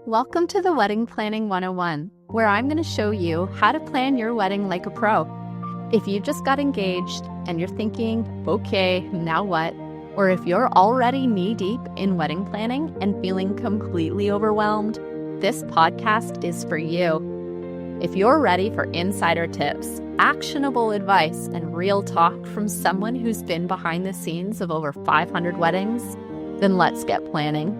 Welcome to the Wedding Planning 101, where I'm going to show you how to plan your wedding like a pro. If you just got engaged and you're thinking, okay, now what? Or if you're already knee-deep in wedding planning and feeling completely overwhelmed, this podcast is for you. If you're ready for insider tips, actionable advice, and real talk from someone who's been behind the scenes of over 500 weddings, then let's get planning.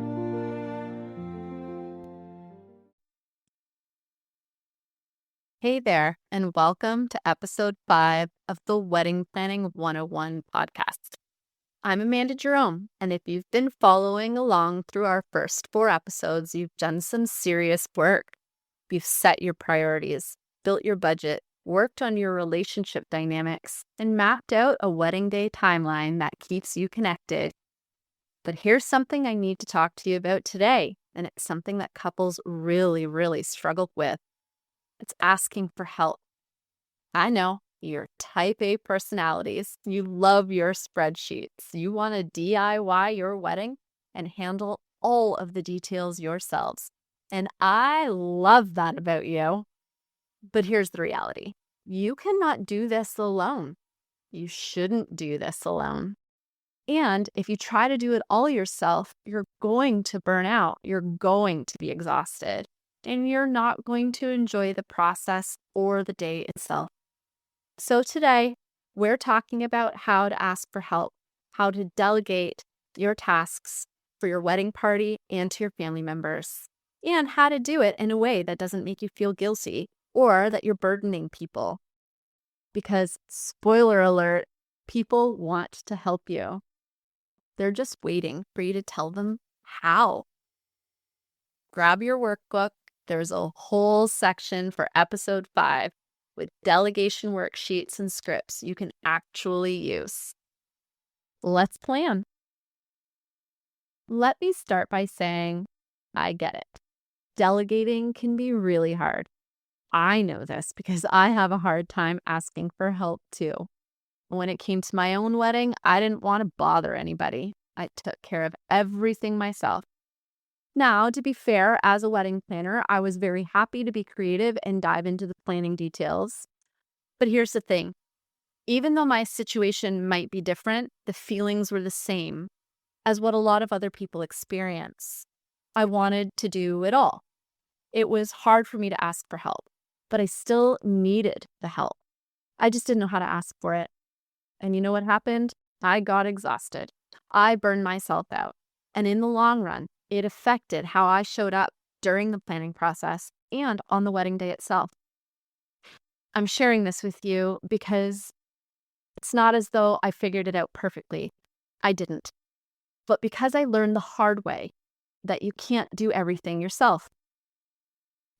Hey there, and welcome to episode 5 of the Wedding Planning 101 podcast. I'm Amanda Jerome, and if you've been following along through our first 4 episodes, you've done some serious work. You've set your priorities, built your budget, worked on your relationship dynamics, and mapped out a wedding day timeline that keeps you connected. But here's something I need to talk to you about today, and it's something that couples really struggle with. It's asking for help. I know, you're type A personalities. You love your spreadsheets. You want to DIY your wedding and handle all of the details yourselves. And I love that about you. But here's the reality. You cannot do this alone. You shouldn't do this alone. And if you try to do it all yourself, you're going to burn out. You're going to be exhausted. And you're not going to enjoy the process or the day itself. So today, we're talking about how to ask for help, how to delegate your tasks for your wedding party and to your family members, and how to do it in a way that doesn't make you feel guilty or that you're burdening people. Because, spoiler alert, people want to help you. They're just waiting for you to tell them how. Grab your workbook. There's a whole section for episode 5 with delegation worksheets and scripts you can actually use. Let's plan. Let me start by saying, I get it. Delegating can be really hard. I know this because I have a hard time asking for help too. When it came to my own wedding, I didn't want to bother anybody. I took care of everything myself. Now, to be fair, as a wedding planner, I was very happy to be creative and dive into the planning details. But here's the thing. Even though my situation might be different, the feelings were the same as what a lot of other people experience. I wanted to do it all. It was hard for me to ask for help, but I still needed the help. I just didn't know how to ask for it. And you know what happened? I got exhausted. I burned myself out. And in the long run, it affected how I showed up during the planning process and on the wedding day itself. I'm sharing this with you because it's not as though I figured it out perfectly. I didn't. But because I learned the hard way that you can't do everything yourself.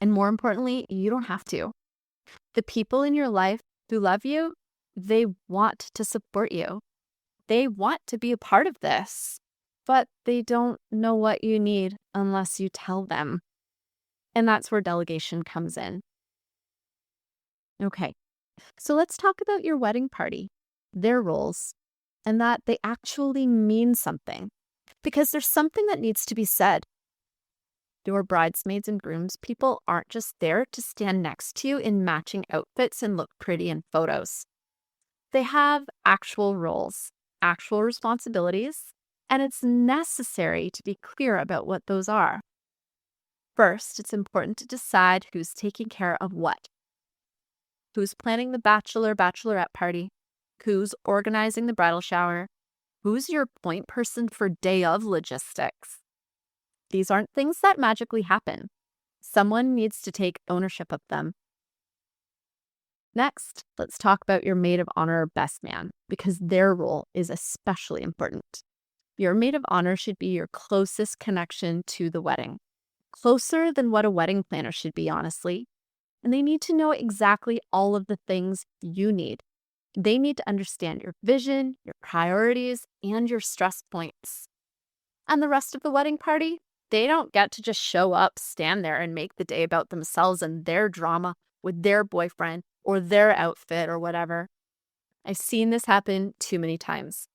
And more importantly, you don't have to. The people in your life who love you, they want to support you. They want to be a part of this. But they don't know what you need unless you tell them. And that's where delegation comes in. Okay, so let's talk about your wedding party, their roles, and that they actually mean something. Because there's something that needs to be said. Your bridesmaids and grooms people aren't just there to stand next to you in matching outfits and look pretty in photos. They have actual roles, actual responsibilities, and it's necessary to be clear about what those are. First, it's important to decide who's taking care of what. Who's planning the bachelorette party? Who's organizing the bridal shower? Who's your point person for day of logistics? These aren't things that magically happen. Someone needs to take ownership of them. Next, let's talk about your maid of honor or best man, because their role is especially important. Your maid of honor should be your closest connection to the wedding. Closer than what a wedding planner should be, honestly. And they need to know exactly all of the things you need. They need to understand your vision, your priorities, and your stress points. And the rest of the wedding party, they don't get to just show up, stand there, and make the day about themselves and their drama with their boyfriend or their outfit or whatever. I've seen this happen too many times.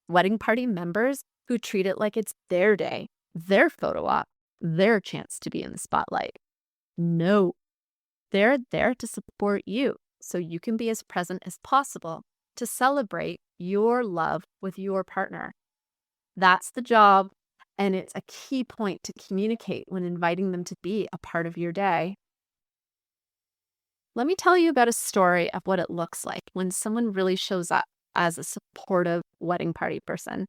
Wedding party members who treat it like it's their day, their photo op, their chance to be in the spotlight. No, they're there to support you so you can be as present as possible to celebrate your love with your partner. That's the job, and it's a key point to communicate when inviting them to be a part of your day. Let me tell you about a story of what it looks like when someone really shows up as a supportive wedding party person.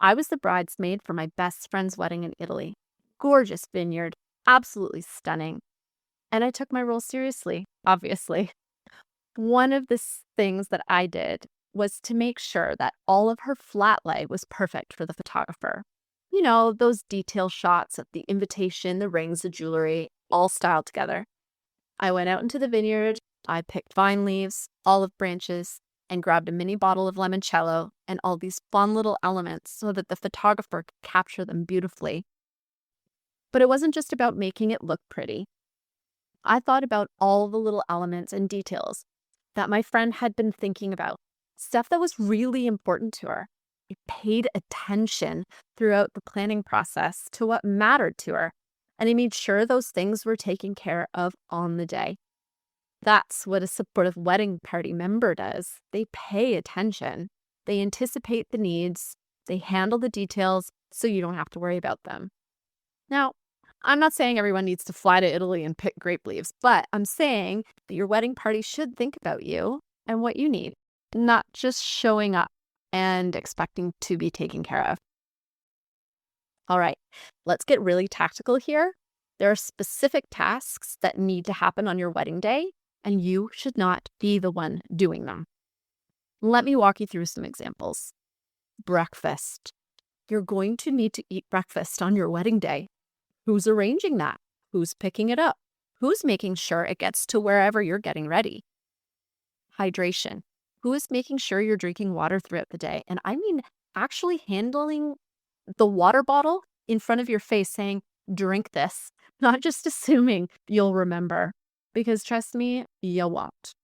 I was the bridesmaid for my best friend's wedding in Italy. Gorgeous vineyard, absolutely stunning. And I took my role seriously, obviously. One of the things that I did was to make sure that all of her flat lay was perfect for the photographer. You know, those detail shots of the invitation, the rings, the jewelry, all styled together. I went out into the vineyard, I picked vine leaves, olive branches, and grabbed a mini bottle of limoncello and all these fun little elements so that the photographer could capture them beautifully. But it wasn't just about making it look pretty. I thought about all the little elements and details that my friend had been thinking about, stuff that was really important to her. I paid attention throughout the planning process to what mattered to her, and I made sure those things were taken care of on the day. That's what a supportive wedding party member does. They pay attention. They anticipate the needs. They handle the details so you don't have to worry about them. Now, I'm not saying everyone needs to fly to Italy and pick grape leaves, but I'm saying that your wedding party should think about you and what you need, not just showing up and expecting to be taken care of. All right, let's get really tactical here. There are specific tasks that need to happen on your wedding day, and you should not be the one doing them. Let me walk you through some examples. Breakfast. You're going to need to eat breakfast on your wedding day. Who's arranging that? Who's picking it up? Who's making sure it gets to wherever you're getting ready? Hydration. Who is making sure you're drinking water throughout the day? And I mean, actually handling the water bottle in front of your face saying, drink this, not just assuming you'll remember. Because trust me, you won't.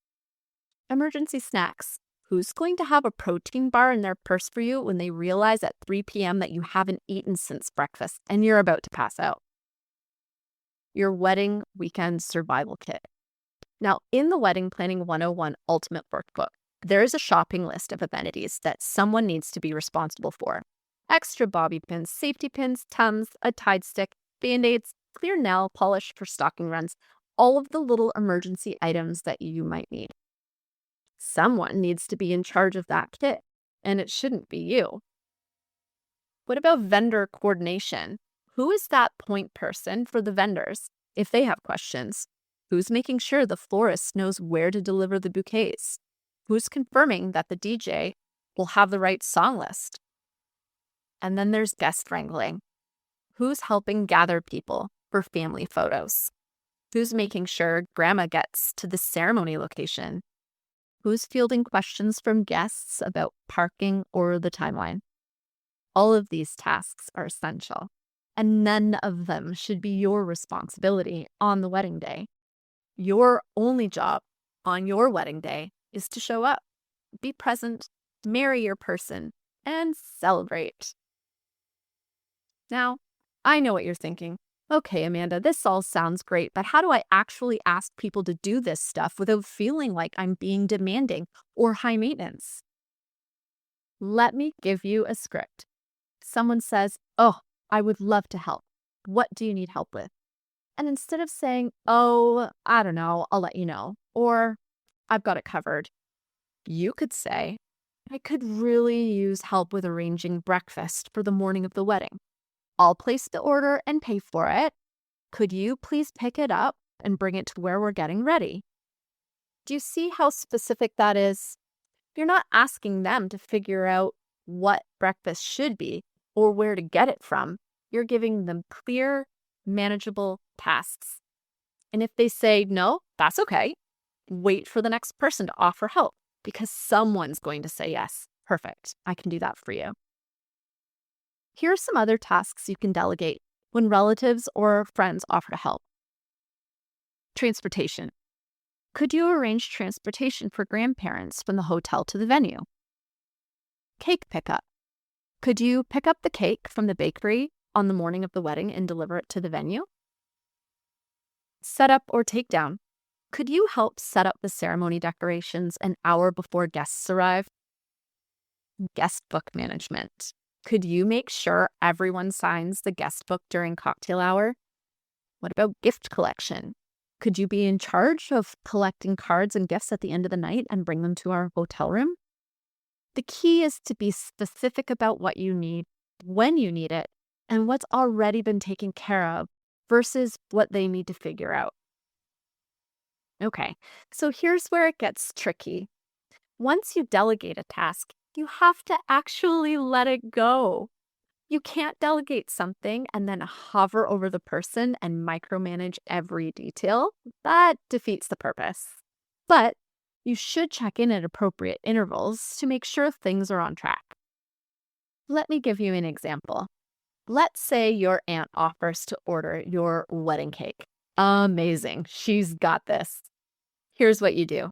Emergency snacks. Who's going to have a protein bar in their purse for you when they realize at 3 p.m. that you haven't eaten since breakfast and you're about to pass out? Your wedding weekend survival kit. Now, in the Wedding Planning 101 Ultimate Workbook, there is a shopping list of amenities that someone needs to be responsible for. Extra bobby pins, safety pins, Tums, a Tide stick, Band-Aids, clear nail polish for stocking runs, all of the little emergency items that you might need. Someone needs to be in charge of that kit, and it shouldn't be you. What about vendor coordination? Who is that point person for the vendors if they have questions? Who's making sure the florist knows where to deliver the bouquets? Who's confirming that the DJ will have the right song list? And then there's guest wrangling. Who's helping gather people for family photos? Who's making sure grandma gets to the ceremony location? Who's fielding questions from guests about parking or the timeline? All of these tasks are essential, and none of them should be your responsibility on the wedding day. Your only job on your wedding day is to show up, be present, marry your person, and celebrate. Now, I know what you're thinking. Okay, Amanda, this all sounds great, but how do I actually ask people to do this stuff without feeling like I'm being demanding or high maintenance? Let me give you a script. Someone says, "Oh, I would love to help. What do you need help with?" And instead of saying, "Oh, I don't know, I'll let you know," or "I've got it covered," you could say, "I could really use help with arranging breakfast for the morning of the wedding. I'll place the order and pay for it. Could you please pick it up and bring it to where we're getting ready?" Do you see how specific that is? You're not asking them to figure out what breakfast should be or where to get it from. You're giving them clear, manageable tasks. And if they say no, that's okay. Wait for the next person to offer help because someone's going to say yes. Perfect. I can do that for you. Here are some other tasks you can delegate when relatives or friends offer to help. Transportation. Could you arrange transportation for grandparents from the hotel to the venue? Cake pickup. Could you pick up the cake from the bakery on the morning of the wedding and deliver it to the venue? Set up or take down. Could you help set up the ceremony decorations an hour before guests arrive? Guest book management. Could you make sure everyone signs the guest book during cocktail hour? What about gift collection? Could you be in charge of collecting cards and gifts at the end of the night and bring them to our hotel room? The key is to be specific about what you need, when you need it, and what's already been taken care of versus what they need to figure out. Okay, so here's where it gets tricky. Once you delegate a task, you have to actually let it go. You can't delegate something and then hover over the person and micromanage every detail. That defeats the purpose. But you should check in at appropriate intervals to make sure things are on track. Let me give you an example. Let's say your aunt offers to order your wedding cake. Amazing. She's got this. Here's what you do.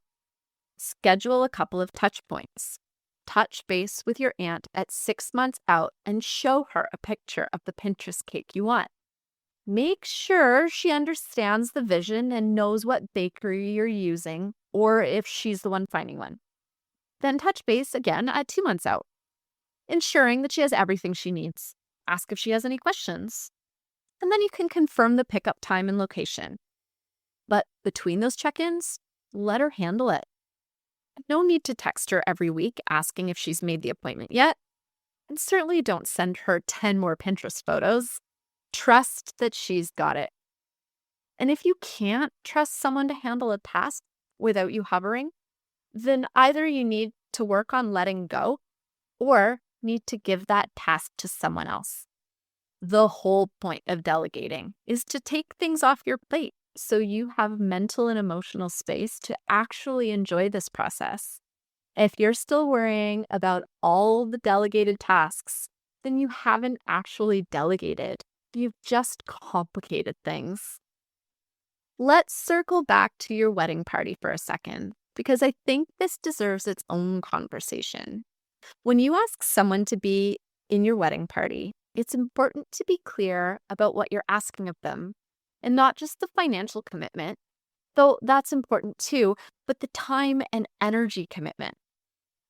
Schedule a couple of touch points. Touch base with your aunt at 6 months out and show her a picture of the Pinterest cake you want. Make sure she understands the vision and knows what bakery you're using, or if she's the one finding one. Then touch base again at 2 months out, ensuring that she has everything she needs. Ask if she has any questions. And then you can confirm the pickup time and location. But between those check-ins, let her handle it. No need to text her every week asking if she's made the appointment yet. And certainly don't send her 10 more Pinterest photos. Trust that she's got it. And if you can't trust someone to handle a task without you hovering, then either you need to work on letting go or need to give that task to someone else. The whole point of delegating is to take things off your plate so you have mental and emotional space to actually enjoy this process. If you're still worrying about all the delegated tasks, then you haven't actually delegated. You've just complicated things. Let's circle back to your wedding party for a second, because I think this deserves its own conversation. When you ask someone to be in your wedding party, it's important to be clear about what you're asking of them, and not just the financial commitment, though that's important too, but the time and energy commitment.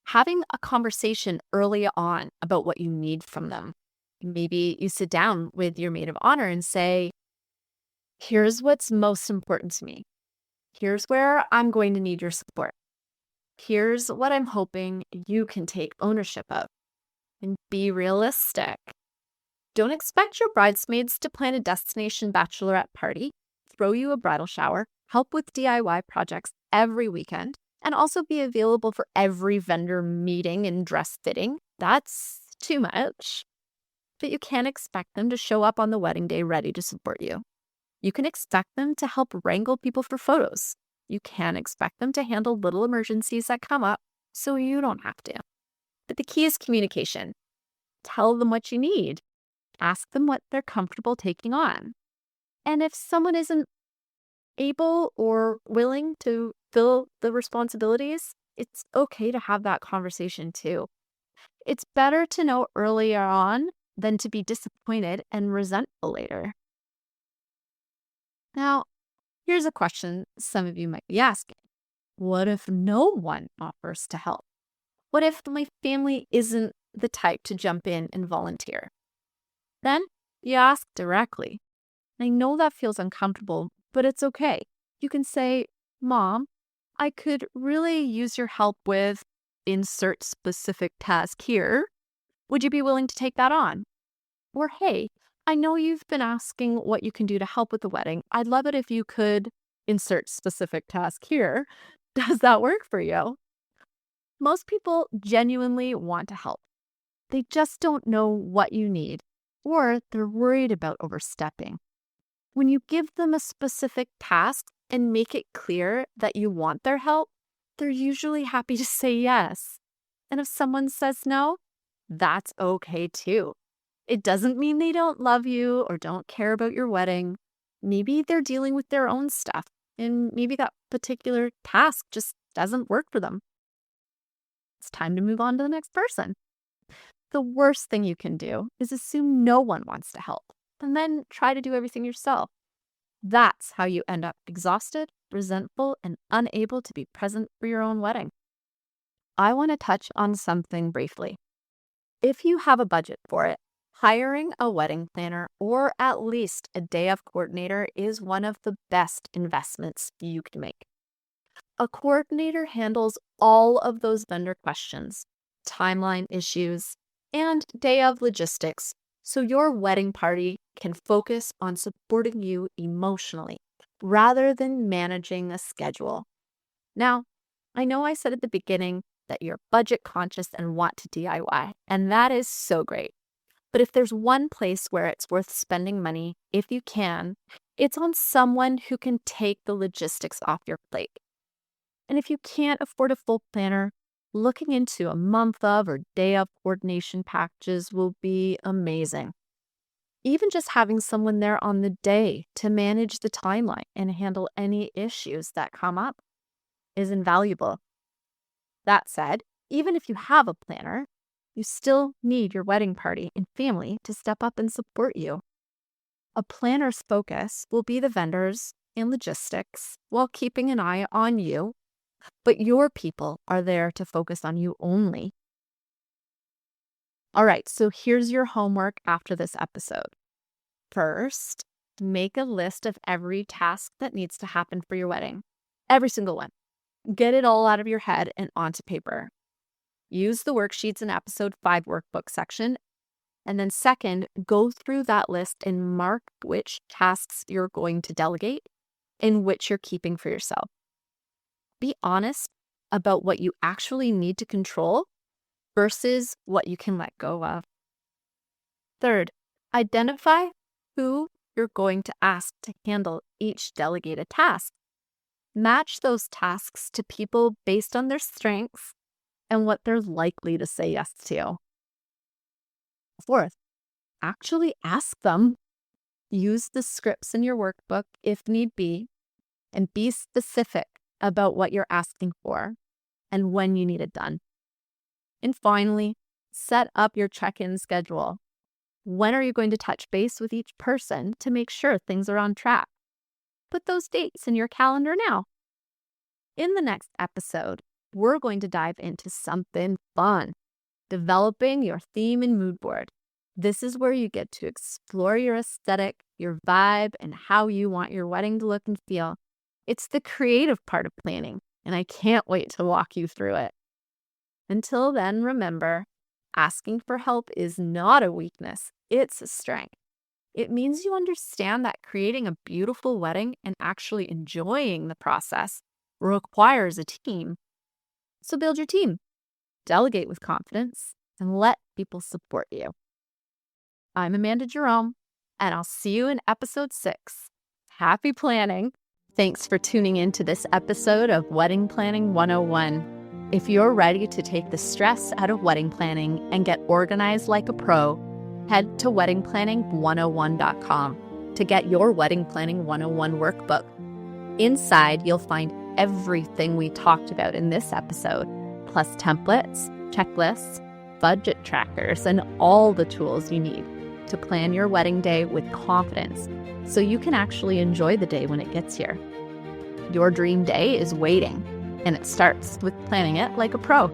Having a conversation early on about what you need from them. Maybe you sit down with your maid of honor and say, here's what's most important to me. Here's where I'm going to need your support. Here's what I'm hoping you can take ownership of. And be realistic. Don't expect your bridesmaids to plan a destination bachelorette party, throw you a bridal shower, help with DIY projects every weekend, and also be available for every vendor meeting and dress fitting. That's too much. But you can't expect them to show up on the wedding day ready to support you. You can expect them to help wrangle people for photos. You can expect them to handle little emergencies that come up so you don't have to. But the key is communication. Tell them what you need. Ask them what they're comfortable taking on. And if someone isn't able or willing to fill the responsibilities, it's okay to have that conversation too. It's better to know earlier on than to be disappointed and resentful later. Now, here's a question some of you might be asking. What if no one offers to help? What if my family isn't the type to jump in and volunteer? Then you ask directly. I know that feels uncomfortable, but it's okay. You can say, Mom, I could really use your help with insert specific task here. Would you be willing to take that on? Or, hey, I know you've been asking what you can do to help with the wedding. I'd love it if you could insert specific task here. Does that work for you? Most people genuinely want to help. They just don't know what you need, or they're worried about overstepping. When you give them a specific task and make it clear that you want their help, they're usually happy to say yes. And if someone says no, that's okay too. It doesn't mean they don't love you or don't care about your wedding. Maybe they're dealing with their own stuff, and maybe that particular task just doesn't work for them. It's time to move on to the next person. The worst thing you can do is assume no one wants to help and then try to do everything yourself. That's how you end up exhausted, resentful, and unable to be present for your own wedding. I want to touch on something briefly. If you have a budget for it, hiring a wedding planner or at least a day of coordinator is one of the best investments you can make. A coordinator handles all of those vendor questions, timeline issues, and day of logistics, so your wedding party can focus on supporting you emotionally rather than managing a schedule. Now, I know I said at the beginning that you're budget conscious and want to DIY, and that is so great. But if there's one place where it's worth spending money, if you can, it's on someone who can take the logistics off your plate. And if you can't afford a full planner, looking into a month of or day of coordination packages will be amazing. Even just having someone there on the day to manage the timeline and handle any issues that come up is invaluable. That said, even if you have a planner, you still need your wedding party and family to step up and support you. A planner's focus will be the vendors and logistics while keeping an eye on you, but your people are there to focus on you only. All right, so here's your homework after this episode. First, make a list of every task that needs to happen for your wedding. Every single one. Get it all out of your head and onto paper. Use the worksheets in episode 5 workbook section. And then second, go through that list and mark which tasks you're going to delegate and which you're keeping for yourself. Be honest about what you actually need to control versus what you can let go of. Third, identify who you're going to ask to handle each delegated task. Match those tasks to people based on their strengths and what they're likely to say yes to. Fourth, actually ask them. Use the scripts in your workbook if need be, and be specific about what you're asking for and when you need it done. And finally, set up your check-in schedule. When are you going to touch base with each person to make sure things are on track? Put those dates in your calendar now. In the next episode, we're going to dive into something fun, developing your theme and mood board. This is where you get to explore your aesthetic, your vibe, and how you want your wedding to look and feel. It's the creative part of planning, and I can't wait to walk you through it. Until then, remember, asking for help is not a weakness, it's a strength. It means you understand that creating a beautiful wedding and actually enjoying the process requires a team. So build your team, delegate with confidence, and let people support you. I'm Amanda Jerome, and I'll see you in episode 6. Happy planning! Thanks for tuning in to this episode of Wedding Planning 101. If you're ready to take the stress out of wedding planning and get organized like a pro, head to weddingplanning101.com to get your Wedding Planning 101 workbook. Inside, you'll find everything we talked about in this episode, plus templates, checklists, budget trackers, and all the tools you need to plan your wedding day with confidence so you can actually enjoy the day when it gets here. Your dream day is waiting, and it starts with planning it like a pro.